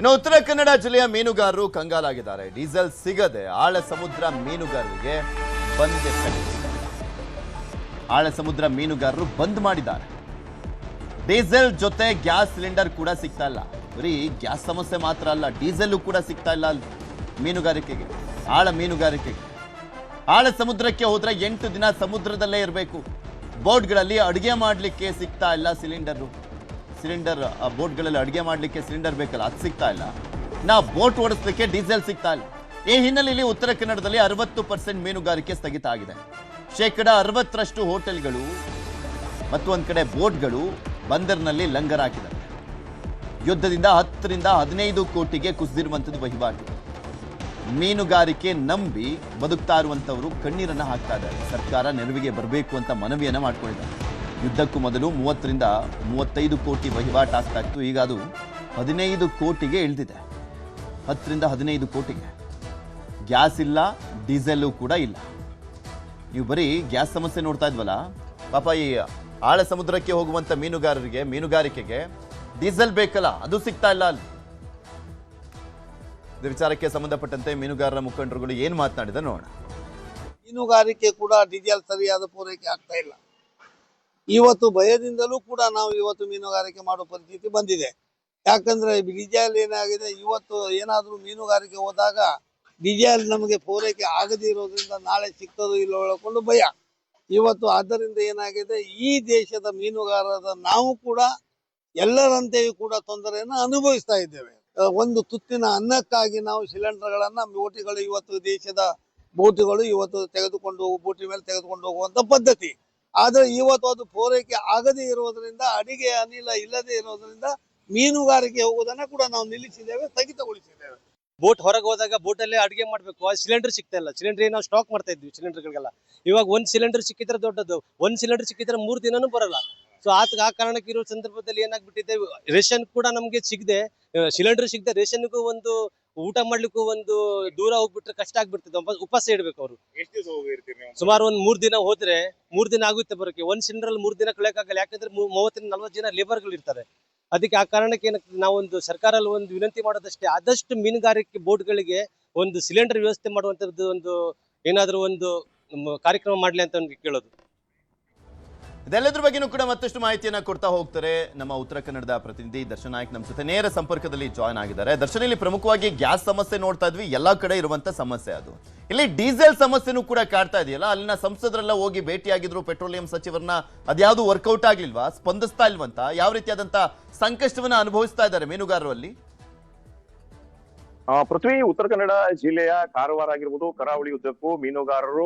ಇನ್ನು ಉತ್ತರ ಕನ್ನಡ ಜಿಲ್ಲೆಯ ಮೀನುಗಾರರು ಕಂಗಾಲಾಗಿದ್ದಾರೆ. ಡೀಸೆಲ್ ಸಿಗದೆ ಆಳ ಸಮುದ್ರ ಮೀನುಗಾರರಿಗೆ ಬಂದ್ ಆಳ ಸಮುದ್ರ ಮೀನುಗಾರರು ಬಂದ್ ಮಾಡಿದ್ದಾರೆ. ಡೀಸೆಲ್ ಜೊತೆ ಗ್ಯಾಸ್ ಸಿಲಿಂಡರ್ ಕೂಡ ಸಿಗ್ತಾ ಇಲ್ಲ. ಬರೀ ಗ್ಯಾಸ್ ಸಮಸ್ಯೆ ಮಾತ್ರ ಅಲ್ಲ, ಡೀಸೆಲ್ ಕೂಡ ಸಿಗ್ತಾ ಇಲ್ಲ ಮೀನುಗಾರಿಕೆಗೆ, ಆಳ ಮೀನುಗಾರಿಕೆಗೆ. ಆಳ ಸಮುದ್ರಕ್ಕೆ ಹೋದ್ರೆ 8 ದಿನ ಸಮುದ್ರದಲ್ಲೇ ಇರಬೇಕು. ಬೋಟ್ಗಳಲ್ಲಿ ಅಡುಗೆ ಮಾಡಲಿಕ್ಕೆ ಸಿಗ್ತಾ ಇಲ್ಲ ಸಿಲಿಂಡರ್. ಬೋಟ್ಗಳಲ್ಲಿ ಅಡುಗೆ ಮಾಡಲಿಕ್ಕೆ ಸಿಲಿಂಡರ್ ಬೇಕಲ್ಲ, ಅದು ಸಿಗ್ತಾ ಇಲ್ಲ. ಬೋಟ್ ಓಡಿಸ್ಲಿಕ್ಕೆ ಡೀಸೆಲ್ ಸಿಗ್ತಾ ಇಲ್ಲ. ಈ ಹಿನ್ನೆಲೆಯಲ್ಲಿ ಉತ್ತರ ಕನ್ನಡದಲ್ಲಿ 60% ಮೀನುಗಾರಿಕೆ ಸ್ಥಗಿತ ಆಗಿದೆ. 60% ಹೋಟೆಲ್ಗಳು ಮತ್ತು ಒಂದ್ ಕಡೆ ಬೋಟ್ಗಳು ಬಂದರಿನಲ್ಲಿ ಲಂಗರ್ ಹಾಕಿದ್ದಾರೆ. ಯುದ್ಧದಿಂದ 10 ರಿಂದ 15 ಕೋಟಿಗೆ ಕುಸಿದಿರುವಂಥದ್ದು ವಹಿವಾಟು. ಮೀನುಗಾರಿಕೆ ನಂಬಿ ಬದುಕ್ತಾ ಇರುವಂಥವರು ಕಣ್ಣೀರನ್ನು ಹಾಕ್ತಾ ಇದ್ದಾರೆ. ಸರ್ಕಾರ ನೆರವಿಗೆ ಬರಬೇಕು ಅಂತ ಮನವಿಯನ್ನ ಮಾಡ್ಕೊಂಡಿದ್ದಾರೆ. ಯುದ್ಧಕ್ಕೂ ಮೊದಲು 30 ರಿಂದ 35 ಕೋಟಿ ವಹಿವಾಟು ಆಗ್ತಾ ಇತ್ತು. ಈಗ ಅದು 15 ಕೋಟಿಗೆ ಇಳಿದಿದೆ. 10 ರಿಂದ 15 ಕೋಟಿಗೆ. ಗ್ಯಾಸ್ ಇಲ್ಲ, ಡೀಸೆಲ್ಲು ಕೂಡ ಇಲ್ಲ. ನೀವು ಬರೀ ಗ್ಯಾಸ್ ಸಮಸ್ಯೆ ನೋಡ್ತಾ ಇದ್ವಲ್ಲ, ಪಾಪ ಈ ಆಳ ಸಮುದ್ರಕ್ಕೆ ಹೋಗುವಂತ ಮೀನುಗಾರಿಕೆಗೆ ಡೀಸೆಲ್ ಬೇಕಲ್ಲ, ಅದು ಸಿಗ್ತಾ ಇಲ್ಲ ಅಲ್ಲಿ. ಇದು ವಿಚಾರಕ್ಕೆ ಸಂಬಂಧಪಟ್ಟಂತೆ ಮೀನುಗಾರರ ಮುಖಂಡರುಗಳು ಏನ್ ಮಾತನಾಡಿದ ನೋಡೋಣ. ಮೀನುಗಾರಿಕೆ ಕೂಡ ಡೀಸೆಲ್ ಸರಿಯಾದ ಪೂರೈಕೆ ಆಗ್ತಾ ಇಲ್ಲ. ಇವತ್ತು ಭಯದಿಂದಲೂ ಕೂಡ ನಾವು ಇವತ್ತು ಮೀನುಗಾರಿಕೆ ಮಾಡೋ ಪರಿಸ್ಥಿತಿ ಬಂದಿದೆ. ಯಾಕಂದ್ರೆ ಡೀಸೆಲ್ ಏನಾಗಿದೆ, ಇವತ್ತು ಏನಾದ್ರೂ ಮೀನುಗಾರಿಕೆ ಹೋದಾಗ ಡೀಸೆಲ್ ನಮಗೆ ಪೂರೈಕೆ ಆಗದೇ ಇರೋದ್ರಿಂದ ನಾಳೆ ಸಿಗ್ತದೋ ಇಲ್ಲೋ ಹೇಳ್ಕೊಂಡು ಭಯ. ಇವತ್ತು ಆದ್ದರಿಂದ ಏನಾಗಿದೆ, ಈ ದೇಶದ ಮೀನುಗಾರರ ನಾವು ಕೂಡ ಎಲ್ಲರಂತೆಯೂ ಕೂಡ ತೊಂದರೆಯನ್ನು ಅನುಭವಿಸ್ತಾ ಇದ್ದೇವೆ. ಒಂದು ತುತ್ತಿನ ಅನ್ನಕ್ಕಾಗಿ ನಾವು ಸಿಲಿಂಡರ್ಗಳನ್ನ ಬೋಟಿಗಳು ಇವತ್ತು ದೇಶದ ಬೋಟುಗಳು ಇವತ್ತು ಬೋಟಿ ಮೇಲೆ ತೆಗೆದುಕೊಂಡು ಹೋಗುವಂತ ಪದ್ಧತಿ. ಆದ್ರೆ ಇವತ್ತು ಅದು ಪೂರೈಕೆ ಆಗದೇ ಇರೋದ್ರಿಂದ, ಅಡಿಗೆ ಅನಿಲ ಇಲ್ಲದೆ ಇರೋದ್ರಿಂದ ಮೀನುಗಾರಿಕೆ ಹೋಗುವುದನ್ನ ಕೂಡ ನಾವು ನಿಲ್ಲಿಸಿದ್ದೇವೆ, ಸ್ಥಗಿತಗೊಳಿಸಿದ್ದೇವೆ. ಬೋಟ್ ಹೊರಗೆ ಹೋದಾಗ ಬೋಟಲ್ಲೇ ಅಡುಗೆ ಮಾಡಬೇಕು. ಆ ಸಿಲಿಂಡರ್ ಸಿಗ್ತಾ ಇಲ್ಲ. ಸಿಲಿಂಡರ್ ನಾವು ಸ್ಟಾಕ್ ಮಾಡ್ತಾ ಇದ್ವಿ ಸಿಲಿಂಡರ್ಗಳಿಗೆಲ್ಲ. ಇವಾಗ ಒಂದು ಸಿಲಿಂಡರ್ ಸಿಕ್ಕಿದ್ರೆ ದೊಡ್ಡದು, ಒಂದು ಸಿಲಿಂಡರ್ ಸಿಕ್ಕಿದ್ರೆ 3 ದಿನನೂ ಬರಲ್ಲ. ಸೊ ಆ ಕಾರಣಕ್ಕೆ ಇರೋ ಸಂದರ್ಭದಲ್ಲಿ ಏನಾಗ್ಬಿಟ್ಟಿದೆ, ರೇಷನ್ ಕೂಡ ನಮ್ಗೆ ಸಿಗದೆ, ಸಿಲಿಂಡರ್ ಸಿಗದೆ ರೇಷನ್ಗೂ ಒಂದು ಊಟ ಮಾಡ್ಲಿಕ್ಕೂ ಒಂದು ದೂರ ಹೋಗ್ಬಿಟ್ರೆ ಕಷ್ಟ ಆಗ್ಬಿಡ್ತದೆ. ಉಪವಾಸ ಇಡ್ಬೇಕು ಅವರು. ಸುಮಾರು ಒಂದು 3 ದಿನ ಹೋದ್ರೆ 3 ದಿನ ಆಗುತ್ತೆ ಬರೋಕೆ. ಒಂದು ಸಿಲಿಂಡರ್ ಅಲ್ಲಿ 3 ದಿನ ಕಳೆಯಕ್ಕಾಗಲ್ಲ. ಯಾಕಂದ್ರೆ 30 ರಿಂದ 40 ಜನ ಲೇಬರ್ಗಳು ಇರ್ತಾರೆ. ಅದಕ್ಕೆ ಆ ಕಾರಣಕ್ಕೆ ನಾವೊಂದು ಸರ್ಕಾರ ಒಂದು ವಿನಂತಿ ಮಾಡೋದಷ್ಟೇ, ಆದಷ್ಟು ಮೀನುಗಾರಿಕೆ ಬೋಟ್ಗಳಿಗೆ ಒಂದು ಸಿಲಿಂಡರ್ ವ್ಯವಸ್ಥೆ ಮಾಡುವಂತದ್ದು ಒಂದು ಏನಾದರೂ ಒಂದು ಕಾರ್ಯಕ್ರಮ ಮಾಡ್ಲಿ ಅಂತ ಕೇಳೋದು. ಇದೆಲ್ಲದ್ರ ಬಗ್ಗೆನೂ ಕೂಡ ಮತ್ತಷ್ಟು ಮಾಹಿತಿಯನ್ನ ಕೊಡ್ತಾ ಹೋಗ್ತಾರೆ ನಮ್ಮ ಉತ್ತರ ಕನ್ನಡದ ಪ್ರತಿನಿಧಿ ದರ್ಶನ್ ನಾಯ್ಕ್. ನಮ್ಮ ಜೊತೆ ನೇರ ಸಂಪರ್ಕದಲ್ಲಿ ಜಾಯ್ನ್ ಆಗಿದ್ದಾರೆ. ದರ್ಶನ್, ಇಲ್ಲಿ ಪ್ರಮುಖವಾಗಿ ಗ್ಯಾಸ್ ಸಮಸ್ಯೆ ನೋಡ್ತಾ ಇದ್ವಿ, ಎಲ್ಲಾ ಕಡೆ ಇರುವಂತ ಸಮಸ್ಯೆ ಅದು. ಇಲ್ಲಿ ಡೀಸೆಲ್ ಸಮಸ್ಯೆನೂ ಕೂಡ ಕಾಡ್ತಾ ಇದೆಯಲ್ಲ, ಅಲ್ಲಿನ ಸಂಸದರೆಲ್ಲ ಹೋಗಿ ಭೇಟಿಯಾಗಿದ್ರು ಪೆಟ್ರೋಲಿಯಂ ಸಚಿವರನ್ನ, ಅದ್ಯಾವುದು ವರ್ಕೌಟ್ ಆಗ್ಲಿಲ್ವಾ, ಸ್ಪಂದಿಸ್ತಾ ಇಲ್ವಂತ? ಯಾವ ರೀತಿಯಾದಂತ ಸಂಕಷ್ಟವನ್ನ ಅನುಭವಿಸ್ತಾ ಇದ್ದಾರೆ ಮೀನುಗಾರರು ಅಲ್ಲಿ? ಪೃಥ್ವಿ, ಉತ್ತರ ಕನ್ನಡ ಜಿಲ್ಲೆಯ ಕಾರವಾರ ಆಗಿರ್ಬೋದು, ಕರಾವಳಿ ಉದ್ದಕ್ಕೂ ಮೀನುಗಾರರು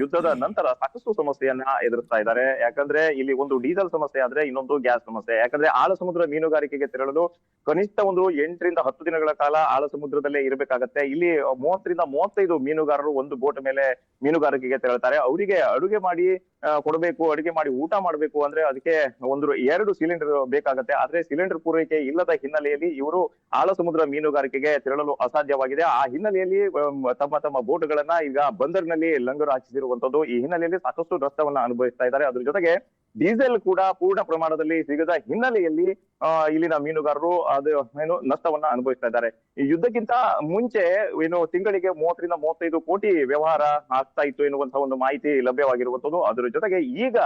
ಯುದ್ಧದ ನಂತರ ಸಾಕಷ್ಟು ಸಮಸ್ಯೆಯನ್ನ ಎದುರಿಸ್ತಾ ಇದ್ದಾರೆ. ಯಾಕಂದ್ರೆ ಇಲ್ಲಿ ಒಂದು ಡೀಸೆಲ್ ಸಮಸ್ಯೆ ಆದ್ರೆ ಇನ್ನೊಂದು ಗ್ಯಾಸ್ ಸಮಸ್ಯೆ. ಯಾಕಂದ್ರೆ ಆಳ ಸಮುದ್ರ ಮೀನುಗಾರಿಕೆಗೆ ತೆರಳಲು ಕನಿಷ್ಠ ಒಂದು 8 ರಿಂದ 10 ದಿನಗಳ ಕಾಲ ಆಳ ಸಮುದ್ರದಲ್ಲೇ ಇರಬೇಕಾಗತ್ತೆ. ಇಲ್ಲಿ 30 ರಿಂದ 35 ಮೀನುಗಾರರು ಒಂದು ಬೋಟ್ ಮೇಲೆ ಮೀನುಗಾರಿಕೆಗೆ ತೆರಳ್ತಾರೆ. ಅವರಿಗೆ ಅಡುಗೆ ಮಾಡಿ ಕೊಡಬೇಕು, ಅಡುಗೆ ಮಾಡಿ ಊಟ ಮಾಡಬೇಕು ಅಂದ್ರೆ ಅದಕ್ಕೆ 2 ಸಿಲಿಂಡರ್ ಬೇಕಾಗತ್ತೆ. ಆದ್ರೆ ಸಿಲಿಂಡರ್ ಪೂರೈಕೆ ಇಲ್ಲದ ಹಿನ್ನೆಲೆಯಲ್ಲಿ ಇವರು ಆಳ ಸಮುದ್ರ ಮೀನುಗಾರಿಕೆಗೆ ತೆರಳಲು ಅಸಾಧ್ಯವಾಗಿದೆ. ಆ ಹಿನ್ನೆಲೆಯಲ್ಲಿ ತಮ್ಮ ಬೋಟ್ಗಳನ್ನ ಈಗ ಬಂದರಿನಲ್ಲಿ ಲಂಗರು ಹಾಕಿಸಿರುವಂತದ್ದು. ಈ ಹಿನ್ನೆಲೆಯಲ್ಲಿ ಸಾಕಷ್ಟು ನಷ್ಟವನ್ನ ಅನುಭವಿಸ್ತಾ ಇದ್ದಾರೆ. ಅದ್ರ ಜೊತೆಗೆ ಡೀಸೆಲ್ ಕೂಡ ಪೂರ್ಣ ಪ್ರಮಾಣದಲ್ಲಿ ಸಿಗದ ಹಿನ್ನೆಲೆಯಲ್ಲಿ ಇಲ್ಲಿನ ಮೀನುಗಾರರು ನಷ್ಟವನ್ನ ಅನುಭವಿಸ್ತಾ ಇದ್ದಾರೆ. ಈ ಯುದ್ಧಕ್ಕಿಂತ ಮುಂಚೆ ತಿಂಗಳಿಗೆ 30 ರಿಂದ 35 ಕೋಟಿ ವ್ಯವಹಾರ ಆಗ್ತಾ ಇತ್ತು ಎನ್ನುವಂತಹ ಒಂದು ಮಾಹಿತಿ ಲಭ್ಯವಾಗಿರುವಂತದ್ದು. ಅದರ ಜೊತೆಗೆ ಈಗ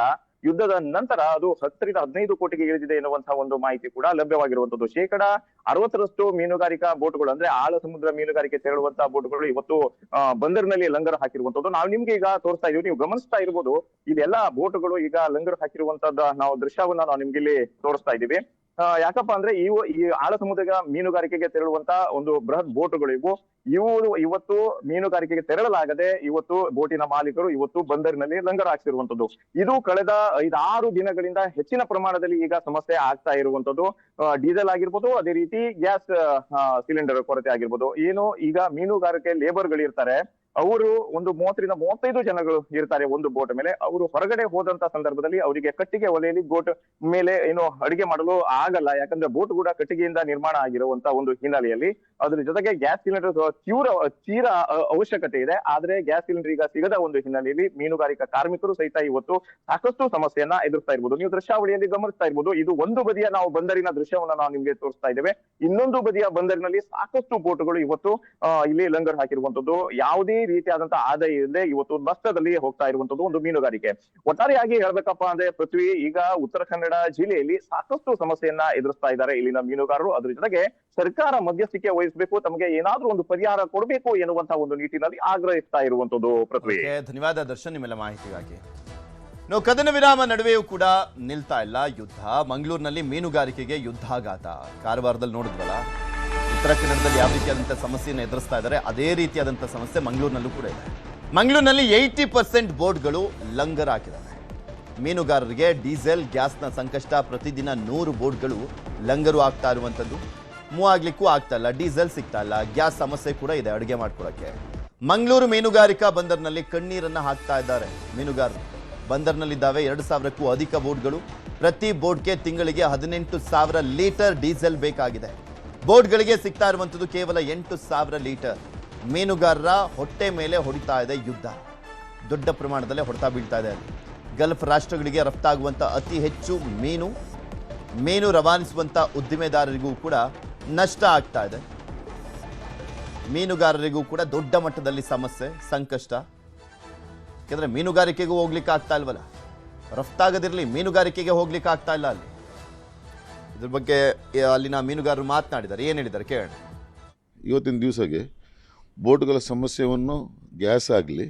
ಯುದ್ಧದ ನಂತರ ಅದು 10 ರಿಂದ 15 ಕೋಟಿಗೆ ಇಳಿದಿದೆ ಎನ್ನುವಂತಹ ಒಂದು ಮಾಹಿತಿ ಕೂಡ ಲಭ್ಯವಾಗಿರುವಂತದ್ದು. 60% ಮೀನುಗಾರಿಕಾ ಬೋಟ್ಗಳು, ಅಂದ್ರೆ ಆಳ ಸಮುದ್ರ ಮೀನುಗಾರಿಕೆ ತೆರಳುವಂತಹ ಬೋಟ್ಗಳು ಇವತ್ತು ಬಂದರಿನಲ್ಲಿ ಲಂಗರ್ ಹಾಕಿರುವಂತದ್ದು. ನಾವು ನಿಮ್ಗೆ ಈಗ ತೋರಿಸ್ತಾ ಇದೀವಿ, ನೀವು ಗಮನಿಸ್ತಾ ಇರ್ಬೋದು. ಇದೆಲ್ಲಾ ಬೋಟ್ಗಳು ಈಗ ಲಂಗರ್ ಹಾಕಿರುವಂತದ್ದು ನಾವು ದೃಶ್ಯವನ್ನ ನಾವು ನಿಮ್ಗೆ ಇಲ್ಲಿ ತೋರಿಸ್ತಾ ಇದೀವಿ. ಯಾಕಪ್ಪ ಅಂದ್ರೆ ಈ ಆಳ ಸಮುದ್ರ ಮೀನುಗಾರಿಕೆಗೆ ತೆರಳುವಂತ ಒಂದು ಬೃಹತ್ ಬೋಟ್ಗಳು ಇವು ಇವತ್ತು ಮೀನುಗಾರಿಕೆಗೆ ತೆರಳಲಾಗದೆ ಇವತ್ತು ಬೋಟಿನ ಮಾಲೀಕರು ಇವತ್ತು ಬಂದರಿನಲ್ಲಿ ಲಂಗರ್ ಹಾಕ್ಸಿರುವಂತದ್ದು. ಇದು ಕಳೆದ 5-6 ದಿನಗಳಿಂದ ಹೆಚ್ಚಿನ ಪ್ರಮಾಣದಲ್ಲಿ ಈಗ ಸಮಸ್ಯೆ ಆಗ್ತಾ ಇರುವಂತದ್ದು. ಡೀಸೆಲ್ ಆಗಿರ್ಬೋದು, ಅದೇ ರೀತಿ ಗ್ಯಾಸ್ ಸಿಲಿಂಡರ್ ಕೊರತೆ ಆಗಿರ್ಬೋದು. ಈಗ ಮೀನುಗಾರಿಕೆ ಲೇಬರ್ಗಳು ಇರ್ತಾರೆ, ಅವರು ಒಂದು 30 ರಿಂದ 35 ಜನಗಳು ಇರ್ತಾರೆ ಒಂದು ಬೋಟ್ ಮೇಲೆ. ಅವರು ಹೊರಗಡೆ ಹೋದಂತ ಸಂದರ್ಭದಲ್ಲಿ ಅವರಿಗೆ ಕಟ್ಟಿಗೆ ಒಲೆಯಲ್ಲಿ ಬೋಟ್ ಮೇಲೆ ಅಡಿಗೆ ಮಾಡಲು ಆಗಲ್ಲ. ಯಾಕಂದ್ರೆ ಬೋಟ್ ಕೂಡ ಕಟ್ಟಿಗೆಯಿಂದ ನಿರ್ಮಾಣ ಆಗಿರುವಂತ ಒಂದು ಹಿನ್ನೆಲೆಯಲ್ಲಿ ಅದ್ರ ಜೊತೆಗೆ ಗ್ಯಾಸ್ ಸಿಲಿಂಡರ್ ತೀರ ಅವಶ್ಯಕತೆ ಇದೆ. ಆದ್ರೆ ಗ್ಯಾಸ್ ಸಿಲಿಂಡರ್ ಈಗ ಸಿಗದ ಒಂದು ಹಿನ್ನೆಲೆಯಲ್ಲಿ ಮೀನುಗಾರಿಕಾ ಕಾರ್ಮಿಕರು ಸಹಿತ ಇವತ್ತು ಸಾಕಷ್ಟು ಸಮಸ್ಯೆಯನ್ನ ಎದುರಿಸ್ತಾ ಇರ್ಬೋದು. ನೀವು ದೃಶ್ಯಾವಳಿಯಲ್ಲಿ ಗಮನಿಸ್ತಾ ಇರ್ಬೋದು. ಇದು ಒಂದು ಬದಿಯ ನಾವು ಬಂದರಿನ ದೃಶ್ಯವನ್ನ ನಾವು ನಿಮ್ಗೆ ತೋರಿಸ್ತಾ ಇದ್ದೇವೆ. ಇನ್ನೊಂದು ಬದಿಯ ಬಂದರಿನಲ್ಲಿ ಸಾಕಷ್ಟು ಬೋಟ್ಗಳು ಇವತ್ತು ಇಲ್ಲಿ ಲಂಗರ್ ಹಾಕಿರುವಂತದ್ದು. ಯಾವುದೇ ರೀತಿಯಾದಂತಹ ಆದಾಯ ಇಲ್ಲದೆ ಇವತ್ತು ನಷ್ಟದಲ್ಲಿ ಹೋಗ್ತಾ ಇರುವಂತದ್ದು ಒಂದು ಮೀನುಗಾರಿಕೆ. ಒಟ್ಟಾರೆಯಾಗಿ ಹೇಳ್ಬೇಕಪ್ಪ ಅಂದ್ರೆ ಪೃಥ್ವಿ, ಈಗ ಉತ್ತರ ಕನ್ನಡ ಜಿಲ್ಲೆಯಲ್ಲಿ ಸಾಕಷ್ಟು ಸಮಸ್ಯೆಯನ್ನ ಎದುರಿಸ್ತಾ ಇದ್ದಾರೆ ಇಲ್ಲಿನ ಮೀನುಗಾರರು. ಅದ್ರ ಜೊತೆಗೆ ಸರ್ಕಾರ ಮಧ್ಯಸ್ಥಿಕೆ ವಹಿಸಬೇಕು, ತಮಗೆ ಏನಾದ್ರೂ ಒಂದು ಪರಿಹಾರ ಕೊಡಬೇಕು ಎನ್ನುವಂತಹ ಒಂದು ನಿಟ್ಟಿನಲ್ಲಿ ಆಗ್ರಹಿಸ್ತಾ ಇರುವಂತದ್ದು. ಪೃಥ್ವಿ, ಧನ್ಯವಾದ ದರ್ಶನ್ ನಿಮ್ಮೆಲ್ಲ ಮಾಹಿತಿಗಾಗಿ. ನಾವು ಕದನ ವಿರಾಮ ನಡುವೆಯೂ ಕೂಡ ನಿಲ್ತಾ ಇಲ್ಲ ಯುದ್ಧ. ಮಂಗಳೂರಿನಲ್ಲಿ ಮೀನುಗಾರಿಕೆಗೆ ಯುದ್ಧಾಘಾತ. ಕಾರವಾರದಲ್ಲಿ ನೋಡಿದ್ವಲ್ಲ, ಉತ್ತರ ಕನ್ನಡದಲ್ಲಿ ಯಾವ ರೀತಿಯಾದಂಥ ಸಮಸ್ಯೆಯನ್ನು ಎದುರಿಸ್ತಾ ಇದ್ದಾರೆ ಅದೇ ರೀತಿಯಾದಂಥ ಸಮಸ್ಯೆ ಮಂಗಳೂರಿನಲ್ಲೂ ಕೂಡ ಇದೆ. ಮಂಗಳೂರಿನಲ್ಲಿ 80% ಬೋಟ್ಗಳು ಲಂಗರ್ ಹಾಕಿದ್ದಾರೆ. ಮೀನುಗಾರರಿಗೆ ಡೀಸೆಲ್ ಗ್ಯಾಸ್ನ ಸಂಕಷ್ಟ. ಪ್ರತಿದಿನ 100 ಬೋಟ್ಗಳು ಲಂಗರು ಆಗ್ತಾ ಇರುವಂಥದ್ದು. ಮೂವ್ ಆಗ್ಲಿಕ್ಕೂ ಆಗ್ತಾ ಇಲ್ಲ, ಡೀಸೆಲ್ ಸಿಗ್ತಾ ಇಲ್ಲ, ಗ್ಯಾಸ್ ಸಮಸ್ಯೆ ಕೂಡ ಇದೆ ಅಡುಗೆ ಮಾಡ್ಕೊಳ್ಳೋಕ್ಕೆ. ಮಂಗಳೂರು ಮೀನುಗಾರಿಕಾ ಬಂದರಿನಲ್ಲಿ ಕಣ್ಣೀರನ್ನ ಹಾಕ್ತಾ ಇದ್ದಾರೆ ಮೀನುಗಾರರು. ಬಂದರ್ನಲ್ಲಿದ್ದಾವೆ 2,000ಕ್ಕೂ ಅಧಿಕ ಬೋಟ್ಗಳು. ಪ್ರತಿ ಬೋಟ್ಗೆ ತಿಂಗಳಿಗೆ 18,000 ಲೀಟರ್ ಡೀಸೆಲ್ ಬೇಕಾಗಿದೆ. ಬೋಟ್ಗಳಿಗೆ ಸಿಗ್ತಾ ಇರುವಂಥದ್ದು ಕೇವಲ 8,000 ಲೀಟರ್. ಮೀನುಗಾರರ ಹೊಟ್ಟೆ ಮೇಲೆ ಹೊಡಿತಾ ಇದೆ ಯುದ್ಧ. ದೊಡ್ಡ ಪ್ರಮಾಣದಲ್ಲಿ ಹೊಡೆತ ಬೀಳ್ತಾ ಇದೆ. ಗಲ್ಫ್ ರಾಷ್ಟ್ರಗಳಿಗೆ ರಫ್ತಾಗುವಂಥ ಅತಿ ಹೆಚ್ಚು ಮೀನು ರವಾನಿಸುವಂಥ ಉದ್ದಿಮೆದಾರರಿಗೂ ಕೂಡ ನಷ್ಟ ಆಗ್ತಾ ಇದೆ. ಮೀನುಗಾರರಿಗೂ ಕೂಡ ದೊಡ್ಡ ಮಟ್ಟದಲ್ಲಿ ಸಮಸ್ಯೆ, ಸಂಕಷ್ಟ. ಯಾಕಂದ್ರೆ ಮೀನುಗಾರಿಕೆಗೂ ಹೋಗ್ಲಿಕ್ಕೆ ಆಗ್ತಾ ಇಲ್ವಲ್ಲ, ರಫ್ತಾಗದಿರಲಿ ಮೀನುಗಾರಿಕೆಗೆ ಹೋಗ್ಲಿಕ್ಕೆ ಆಗ್ತಾ ಇಲ್ಲ ಅಲ್ಲಿ. ಇದ್ರ ಬಗ್ಗೆ ಅಲ್ಲಿನ ಮೀನುಗಾರರು ಮಾತನಾಡಿದ್ದಾರೆ, ಏನು ಹೇಳಿದ್ದಾರೆ ಕೇಳೋಣ. ಇವತ್ತಿನ ದಿವಸಗೆ ಬೋಟ್ಗಳ ಸಮಸ್ಯೆಯನ್ನು ಗ್ಯಾಸ್ ಆಗಲಿ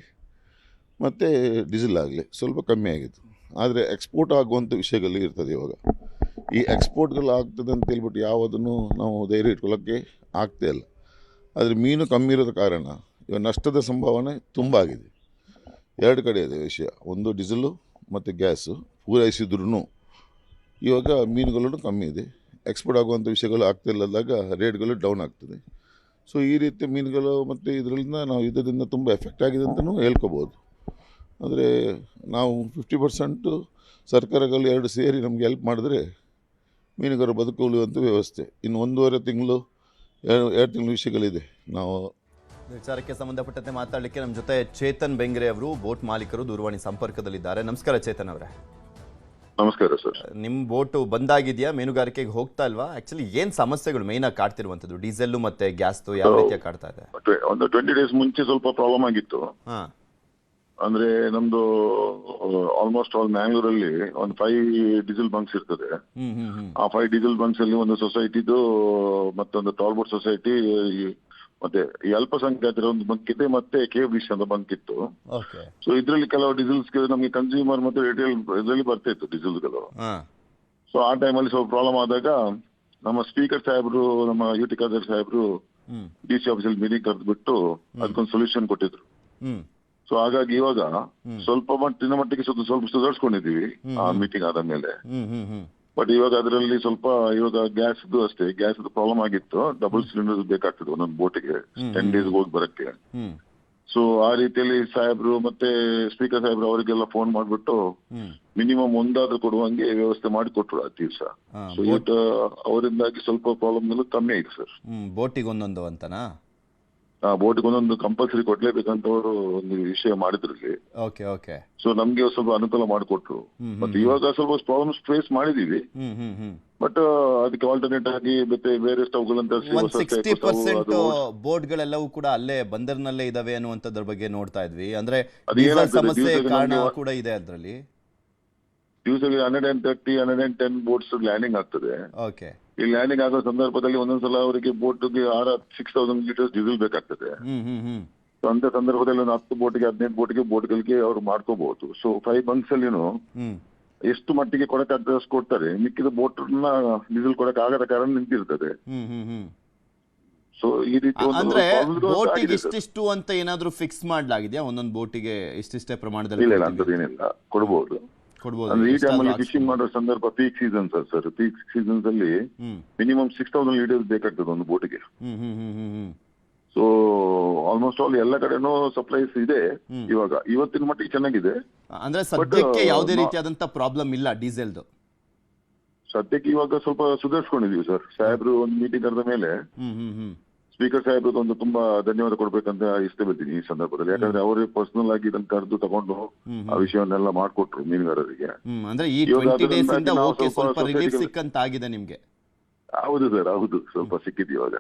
ಮತ್ತು ಡೀಸೆಲ್ ಆಗಲಿ ಸ್ವಲ್ಪ ಕಮ್ಮಿ ಆಗಿತ್ತು. ಆದರೆ ಎಕ್ಸ್ಪೋರ್ಟ್ ಆಗುವಂಥ ವಿಷಯಗಳು ಇರ್ತದೆ. ಇವಾಗ ಈ ಎಕ್ಸ್ಪೋರ್ಟ್ಗಳು ಆಗ್ತದೆ ಅಂತ ಹೇಳ್ಬಿಟ್ಟು ಯಾವುದನ್ನು ನಾವು ಧೈರ್ಯ ಇಟ್ಕೊಳ್ಳೋಕ್ಕೆ ಆಗ್ತಾ ಇಲ್ಲ. ಆದರೆ ಮೀನು ಕಮ್ಮಿ ಇರೋದ ಕಾರಣ ಇವಾಗ ನಷ್ಟದ ಸಂಭಾವನೆ ತುಂಬ ಆಗಿದೆ. ಎರಡು ಕಡೆ ಇದೆ ವಿಷಯ. ಒಂದು ಡೀಸೆಲು ಮತ್ತು ಗ್ಯಾಸು ಪೂರೈಸಿದ್ರೂ ಇವಾಗ ಮೀನುಗಳು ಕಮ್ಮಿ ಇದೆ. ಎಕ್ಸ್ಪೋರ್ಟ್ ಆಗುವಂಥ ವಿಷಯಗಳು ಆಗ್ತಾ ಇಲ್ಲದಾಗ ರೇಟ್ಗಳು ಡೌನ್ ಆಗ್ತದೆ. ಸೊ ಈ ರೀತಿ ಮೀನುಗಳು ಮತ್ತು ಇದರಿಂದ ನಾವು ಯುದ್ಧದಿಂದ ತುಂಬ ಎಫೆಕ್ಟ್ ಆಗಿದೆ ಅಂತಲೂ ಹೇಳ್ಕೊಬೋದು. ಆದರೆ ನಾವು 50% ಸರ್ಕಾರಗಳು ಎರಡು ಸೇರಿ ನಮಗೆ ಹೆಲ್ಪ್ ಮಾಡಿದ್ರೆ ಮೀನುಗಾರರು ಬದುಕುಳಿಯುವಂಥ ವ್ಯವಸ್ಥೆ. ಇನ್ನು 1.5 ತಿಂಗಳು 2 ತಿಂಗಳು ವಿಷಯಗಳಿದೆ. ನಾವು ವಿಚಾರಕ್ಕೆ ಸಂಬಂಧಪಟ್ಟಂತೆ ಮಾತಾಡಲಿಕ್ಕೆ ನಮ್ಮ ಜೊತೆ ಚೇತನ್ ಬೆಂಗ್ರೆ ಅವರು, ಬೋಟ್ ಮಾಲೀಕರು, ದೂರವಾಣಿ ಸಂಪರ್ಕದಲ್ಲಿದ್ದಾರೆ. ನಮಸ್ಕಾರ ಚೇತನ್ ಅವರೇ. ನಮಸ್ಕಾರ ಸರ್. ನಿಮ್ಮ ಬೋಟು ಬಂದಾಗಿದೆಯಾ? ಮೀನುಗಾರಿಕೆಗೆ ಹೋಗ್ತಾ ಇಲ್ವಾ? ಆಕ್ಚುಲಿ ಏನು ಸಮಸ್ಯೆಗಳು ಮೇಯ್ನ್ ಆಗಿ ಕಾಡ್ತಿರುವಂಥದ್ದು? ಡೀಸೆಲ್ಲು ಮತ್ತೆ ಗ್ಯಾಸ್ದು ಯಾವ ರೀತಿಯಾಗಿ ಕಾಡ್ತಾ ಇದೆ? ಒಂದು 20 ಡೇಸ್ ಮುಂಚೆ ಸ್ವಲ್ಪ ಪ್ರಾಬ್ಲಮ್ ಆಗಿತ್ತು. ಹಾಂ, ಅಂದ್ರೆ ನಮ್ದು ಆಲ್ಮೋಸ್ಟ್ ಆಲ್ ಮ್ಯಾಂಗ್ಳೂರಲ್ಲಿ ಒಂದು 5 ಡೀಸೆಲ್ ಬಂಕ್ಸ್ ಇರ್ತದೆ. ಆ 5 ಡೀಸೆಲ್ ಬಂಕ್ಸ್ ಅಲ್ಲಿ ಒಂದು ಸೊಸೈಟಿದು, ಮತ್ತೊಂದು ಟಾಲ್ಬೋಟ್ ಸೊಸೈಟಿ, ಮತ್ತೆ ಈ ಅಲ್ಪಸಂಖ್ಯಾತರ ಒಂದು ಬಂಕ್ ಇದೆ, ಮತ್ತೆ KBC ಅಂತ ಬಂಕ್ ಇತ್ತು. ಸೊ ಇದ್ರಲ್ಲಿ ಕೆಲವು ಡೀಸೆಲ್ಸ್ ನಮಗೆ ಕನ್ಸ್ಯೂಮರ್ ಮತ್ತೆ ರಿಟೇಲ್ ಇದರಲ್ಲಿ ಬರ್ತಾ ಇತ್ತು ಡೀಸೆಲ್ಗಳು. ಸೊ ಆ ಟೈಮಲ್ಲಿ ಸ್ವಲ್ಪ ಪ್ರಾಬ್ಲಮ್ ಆದಾಗ ನಮ್ಮ ಸ್ಪೀಕರ್ ಸಾಹೇಬ್ರು, ನಮ್ಮ ಯುಟಿ ಖಾದರ್ ಸಾಹೇಬ್ರು DC ಆಫೀಸಲ್ಲಿ ಮೀಟಿಂಗ್ ಕರೆದ್ಬಿಟ್ಟು ಅದಕ್ಕೊಂದು ಸೊಲ್ಯೂಷನ್ ಕೊಟ್ಟಿದ್ರು. ಸೊ ಹಾಗಾಗಿ ಇವಾಗ ಸ್ವಲ್ಪ ಮಟ್ಟಿಗೆ ಸ್ವಲ್ಪ ಸುಧಾರಿಸ್ಕೊಂಡಿದೀವಿ ಆ ಮೀಟಿಂಗ್ ಆದ ಮೇಲೆ. ಬಟ್ ಇವಾಗ ಅದರಲ್ಲಿ ಸ್ವಲ್ಪ ಇವಾಗ ಗ್ಯಾಸ್ದು ಅಷ್ಟೇ, ಗ್ಯಾಸ್ದು ಪ್ರಾಬ್ಲಮ್ ಆಗಿತ್ತು. ಡಬಲ್ ಸಿಲಿಂಡರ್ ಬೇಕಾಗ್ತದೆ ಒಂದೊಂದು ಬೋಟಿಗೆ 10 ಡೇಸ್ ಹೋಗಿ ಬರಕ್ಕೆ. ಸೊ ಆ ರೀತಿಯಲ್ಲಿ ಸಾಹೇಬ್ರು ಮತ್ತೆ ಸ್ಪೀಕರ್ ಸಾಹೇಬ್ರು ಅವರಿಗೆಲ್ಲ ಫೋನ್ ಮಾಡ್ಬಿಟ್ಟು ಮಿನಿಮಮ್ ಒಂದಾದ್ರೂ ಕೊಡುವಂಗೆ ವ್ಯವಸ್ಥೆ ಮಾಡಿ ಕೊಟ್ರು ಆ ದಿವಸ. ಸೊ ಇವತ್ತು ಅವರಿಂದಾಗಿ ಸ್ವಲ್ಪ ಪ್ರಾಬ್ಲಮ್ ಕಮ್ಮಿ ಆಯ್ತು ಸರ್. ಬೋಟಿಗೆ ಒಂದೊಂದು ಅಂತನಾ? ಬೋಟಿಗೆ ಒಂದೊಂದು ಕಂಪಲ್ಸರಿ ಕೊಡ್ಲೇಬೇಕಂತ ಅವರು ಒಂದು ವಿಷಯ ಮಾಡಿದ್ರಲ್ಲಿ. ಸೊ ನಮ್ಗೆ ಸ್ವಲ್ಪ ಅನುಕೂಲ ಮಾಡಿಕೊಟ್ರು. ಮತ್ತೆ ಇವಾಗ ಸ್ವಲ್ಪ ಪ್ರಾಬ್ಲಮ್ಸ್ ಫೇಸ್ ಮಾಡಿದೀವಿ. ಬಟ್ ಅದಕ್ಕೆ ಆಲ್ಟರ್ನೇಟ್ ಆಗಿ ಮತ್ತೆ ಬೇರೆ ಸ್ಟವ್ಗಳಂತ 60% ಬೋಟ್ಗಳೆಲ್ಲವೂ ಕೂಡ ಅಲ್ಲೇ ಬಂದರ್ನಲ್ಲೇ ಇದಾವೆ ಅನ್ನುವಂಥದ್ರ ಬಗ್ಗೆ ನೋಡ್ತಾ ಇದ್ವಿ. ಅಂದ್ರೆ ಸಮಸ್ಯೆ ಕಾರಣ ಕೂಡ ಇದೆ ಅದರಲ್ಲಿ. ದಿವಸಕ್ಕೆ 130-110 ಬೋಟ್ಸ್ ಲ್ಯಾಂಡಿಂಗ್ ಆಗ್ತದೆ. ಈ ಲ್ಯಾಂಡಿಂಗ್ ಆಗೋ ಸಂದರ್ಭದಲ್ಲಿ ಒಂದೊಂದ್ಸಲ ಅವರಿಗೆ ಬೋಟ್ಗೆ 6,000 ಲೀಟರ್ ಡೀಸೆಲ್ ಬೇಕಾಗ್ತದೆ. ಅಂತ ಸಂದರ್ಭದಲ್ಲಿ ಒಂದು 10 ಬೋಟ್ಗೆ 15 ಬೋಟ್ಗಳಿಗೆ ಅವ್ರು ಮಾಡ್ಕೋಬಹುದು. ಸೊ 5 ಬಂಕ್ಸ್ ಅಲ್ಲಿನೂ ಎಷ್ಟು ಮಟ್ಟಿಗೆ ಕೊಡಕ್ಕಾಗ್ತದೆ ಅಷ್ಟು ಕೊಡ್ತಾರೆ. ಮಿಕ್ಕಿದ ಬೋಟ್ ಡೀಸೆಲ್ ಕೊಡಕ್ ಆಗದ ಕಾರಣ ನಿಂತಿರ್ತದೆ. ಸೊ ಈ ರೀತಿ ಅಂದ್ರೆ ಬೋಟಿಗೆ ಇಷ್ಟಿಷ್ಟು ಅಂತ ಏನಾದ್ರು ಫಿಕ್ಸ್ ಮಾಡ್ಲಾಗಿದೆಯಾ? ಒಂದೊಂದು ಬೋಟಿಗೆ ಇಷ್ಟಿಷ್ಟೇ ಪ್ರಮಾಣದಲ್ಲಿ? ಇಲ್ಲ, ಅಂತದೇನಿಲ್ಲ, ಕೊಡ್ಬೋದು. ಅಂದ್ರೆ ಈ ಟೈಮಲ್ಲಿ ಫಿಶಿಂಗ್ ಮಾಡೋ ಸಂದರ್ಭ peak season sir. Peak seasons ಅಲ್ಲಿ ಮಿನಿಮಮ್ 6,000 ಲೀಟರ್ಸ್ ಬೇಕಾಗ್ತದೆ ಒಂದು ಬೋಟಿಗೆ. ಸೊ ಆಲ್ಮೋಸ್ಟ್ ಆಲ್ ಎಲ್ಲ ಕಡೆನೂ ಸಪ್ಲೈಸ್ ಇದೆ. ಇವಾಗ ಇವತ್ತಿನ ಮಟ್ಟಿಗೆ ಚೆನ್ನಾಗಿದೆ. ಅಂದ್ರೆ ಸದ್ಯಕ್ಕೆ ಯಾವುದೇ ರೀತಿಯಾದಂತ ಪ್ರಾಬ್ಲಮ್ ಇಲ್ಲ ಡೀಸೆಲ್ದು? ಸದ್ಯಕ್ಕೆ ಇವಾಗ ಸ್ವಲ್ಪ ಸುಧಾರಿಸ್ಕೊಂಡಿದೀವಿ ಸರ್. ಸಾಹೇಬ್ರು ಒಂದು ಮೀಟಿಂಗ್ ಕರೆದ ಮೇಲೆ ಸ್ಪೀಕರ್ ಸಾಹೇಬ್ರದ್ದು ಒಂದು ತುಂಬಾ ಧನ್ಯವಾದ ಕೊಡ್ಬೇಕಂತ ಇಷ್ಟಪಡ್ತೀನಿ ಈ ಸಂದರ್ಭದಲ್ಲಿ. ಯಾಕಂದ್ರೆ ಅವರೇ ಪರ್ಸನಲ್ ಆಗಿ ಇದನ್ನ ಕರೆದು ತಗೊಂಡು ಆ ವಿಷಯವನ್ನೆಲ್ಲ ಮಾಡ್ಕೊಟ್ರು ಮೀನುಗಾರರಿಗೆ. ಅಂದ್ರೆ ಈ ಇವಾಗ 20 ಡೇಸ್ ಅದನ್ನ ಇಂದ ನಾವು ಓಕೆ ಸ್ವಲ್ಪ ಸ್ವಲ್ಪ ರಿಲೀಫ್ society- ಸಿಕ್ಕಂತಾಗಿದೆ ನಿಮ್ಗೆ. ಹೌದು ಸರ್, ಹೌದು, ಸ್ವಲ್ಪ ಸಿಕ್ಕಿದ್ದು ಇವಾಗ.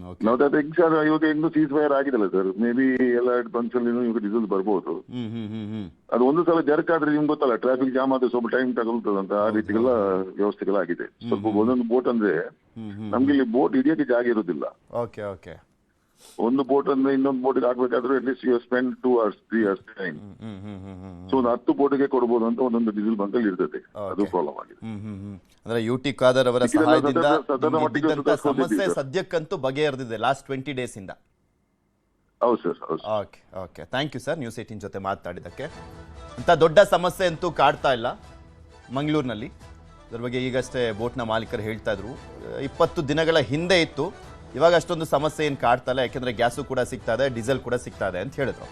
ಓಕೆ. ನಾವು ಇವಾಗ ಇನ್ನೂ ಸೀಸ್ ಫೈರ್ ಆಗಿದಲ್ಲ ಸರ್, ಮೇ ಬಿ ಎಲ್ಲ ಬಂಕ್ಸ್ ಅಲ್ಲಿ ಇವಾಗ ಡೀಸೆಲ್ ಬರ್ಬೋದು. ಅದು ಒಂದು ಸಲ ಜರ್ಕ್ ಆದ್ರೆ ನಿಮ್ಗೆ ಗೊತ್ತಲ್ಲ, ಟ್ರಾಫಿಕ್ ಜಾಮ್ ಆದ್ರೆ ಸ್ವಲ್ಪ ಟೈಮ್ ತಗೊಳ್ತದಂತ, ಆ ರೀತಿಗೆಲ್ಲ ವ್ಯವಸ್ಥೆಗಳಾಗಿದೆ. ಸ್ವಲ್ಪ ಒಂದೊಂದು ಬೋಟ್ ಅಂದ್ರೆ ನಮ್ಗೆ ಇಲ್ಲಿ ಬೋಟ್ ಹಿಡಿಯಕ್ಕೆ ಜಾಗ ಇರೋದಿಲ್ಲ. Okay okay. ಒಂದು ಬೋಟ್ ಅಂದ್ರೆ ಇನ್ನೊಂದು ಬೋಟಿಗೆ ಹಾಕ್ಬೇಕಾದ್ರೆ at least you spend 2 hours 3 hours time. So ಒಂದು 10 ಬೋಟಿಗೆ ಕೊಡ್ಬೋದು ಅಂತ ಒಂದೊಂದು ಡೀಸೆಲ್ ಬಂಕ್ ಅಲ್ಲಿ ಇರ್ತದೆ. ಅದು ಪ್ರಾಬ್ಲಮ್ ಆಗಿದೆ. ಅಂದ್ರೆ UT ಖಾದರ್ ಅವರ ಇದೆಲ್ಲ ಸಹಾಯದಿಂದ ಸತತ ನಿಮ್ಗೆ ಮಟ್ಟಿಗೆ ಇದ್ದಂತ ಸಮಸ್ಯೆ ಸುಧಾರಿಸಿದೆ. ಸದ್ಯಕ್ಕಂತೂ ಬಗೆಹರಿದಿದೆ ಲಾಸ್ಟ್ 20 ಡೇಸ್ ಇಂದ. ಹೌದು ಸರ್, ಹೌದು. Okay okay, thank you sir news 18 ಜೊತೆ ಮಾತಾಡಿದ್ದಕ್ಕೆ. ಅಂತ ದೊಡ್ಡ ಸಮಸ್ಯೆ ಅಂತೂ ಕಾಡ್ತಾ ಇಲ್ಲ ಮಂಗಳೂರಿನಲ್ಲಿ. ಅದ್ರ ಬಗ್ಗೆ ಈಗಷ್ಟೇ ಬೋಟ್ನ ಮಾಲೀಕರು ಹೇಳ್ತಾ ಇದ್ರು, 20 ದಿನಗಳ ಹಿಂದೆ ಇತ್ತು, ಇವಾಗ ಅಷ್ಟೊಂದು ಸಮಸ್ಯೆ ಏನು ಕಾಡ್ತಾ ಇಲ್ಲ, ಯಾಕೆಂದ್ರೆ ಗ್ಯಾಸು ಕೂಡ ಸಿಗ್ತಾ ಇದೆ, ಡೀಸೆಲ್ ಕೂಡ ಸಿಗ್ತಾ ಇದೆ ಅಂತ ಹೇಳಿದ್ರು.